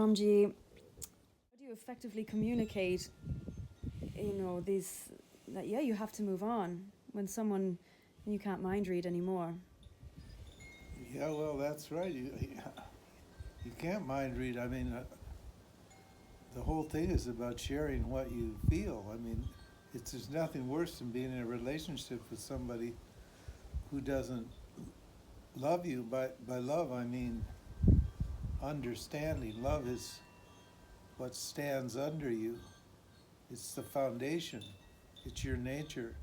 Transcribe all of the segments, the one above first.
Ramji, how do you effectively communicate, that you have to move on when you can't mind read anymore? Yeah, well, that's right. You can't mind read. I mean, the whole thing is about sharing what you feel. I mean, there's nothing worse than being in a relationship with somebody who doesn't love you. By love, I mean understanding. Love is what stands under you. It's the foundation. It's your nature.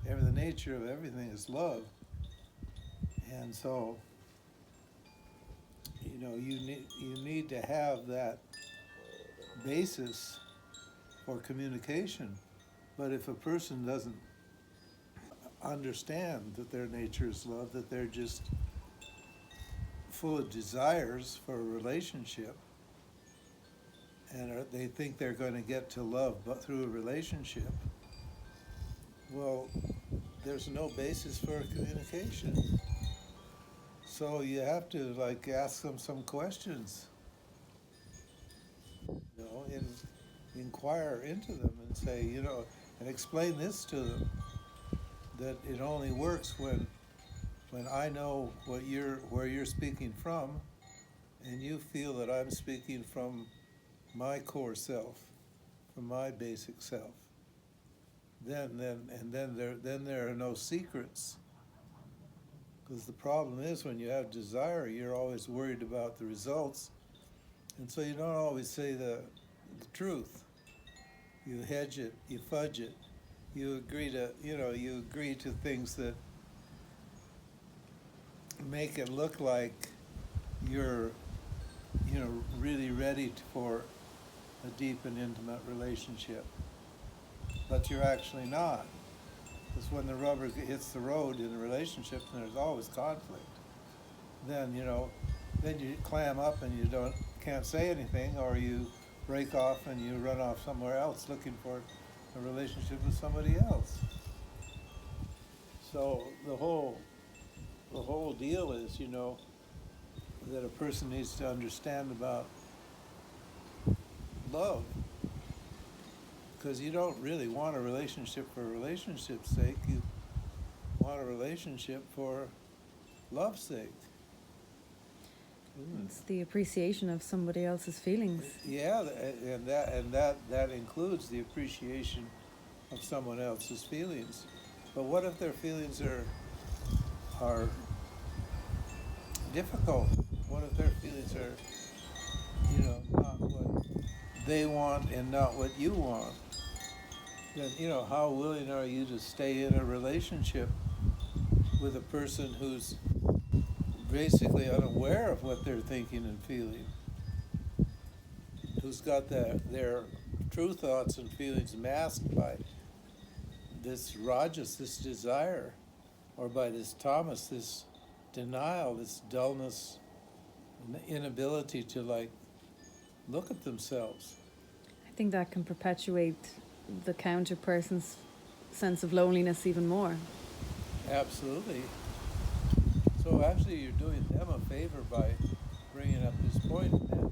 The nature of everything is love. And so, you need to have that basis for communication. But if a person doesn't understand that their nature is love, that they're just full of desires for a relationship, and they think they're going to get to love but through a relationship, well, there's no basis for communication. So you have to ask them some questions, and inquire into them and say, and explain this to them, that it only works when I know where you're speaking from, and you feel that I'm speaking from my core self, from my basic self. Then there are no secrets. Because the problem is, when you have desire, you're always worried about the results, and so you don't always say the truth. You hedge it, you fudge it, you agree to things that make it look like you're, really ready for a deep and intimate relationship, but you're actually not. Because when the rubber hits the road in a relationship, and there's always conflict, then you clam up and you can't say anything, or you break off and you run off somewhere else looking for a relationship with somebody else. So the whole deal is, that a person needs to understand about love. Because you don't really want a relationship for a relationship's sake. You want a relationship for love's sake. It's the appreciation of somebody else's feelings. Yeah, and that includes the appreciation of someone else's feelings. But what if their feelings are difficult? What if their feelings are, not what they want and not what you want? Then, how willing are you to stay in a relationship with a person who's basically unaware of what they're thinking and feeling, who's got their true thoughts and feelings masked by this rajas, this desire, or by this tamas, this denial, this dullness, and inability to look at themselves? I think that can perpetuate the counter person's sense of loneliness even more. Absolutely. So actually, you're doing them a favor by bringing up this point. And,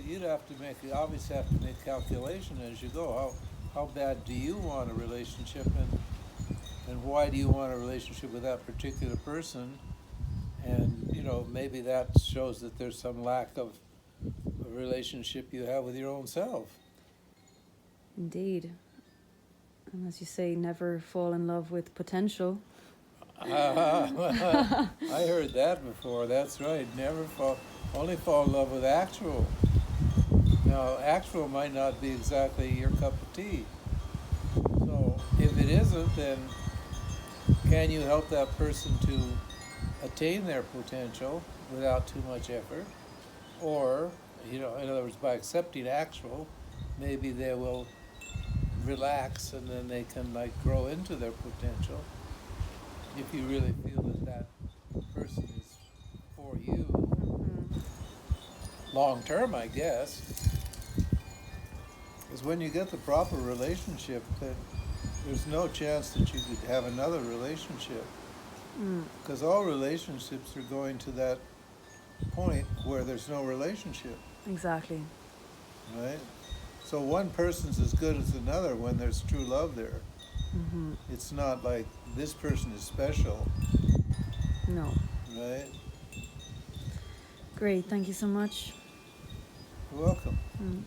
you'd obviously have to make calculation as you go. How bad do you want a relationship, and why do you want a relationship with that particular person? And maybe that shows that there's some lack of a relationship you have with your own self. Indeed. And as you say, never fall in love with potential. I heard that before. That's right. Only fall in love with actual. Now, actual might not be exactly your cup of tea. So if it isn't, then can you help that person to attain their potential without too much effort? Or, in other words, by accepting actual, maybe they will relax, and then they can grow into their potential. If you really feel that person is for you, long term, I guess. Because when you get the proper relationship, then there's no chance that you could have another relationship. Because all relationships are going to that point where there's no relationship. Exactly. right? So one person's as good as another when there's true love there. Mm-hmm. It's not like this person is special, No. right? Great. Thank you so much. You're welcome. Mm.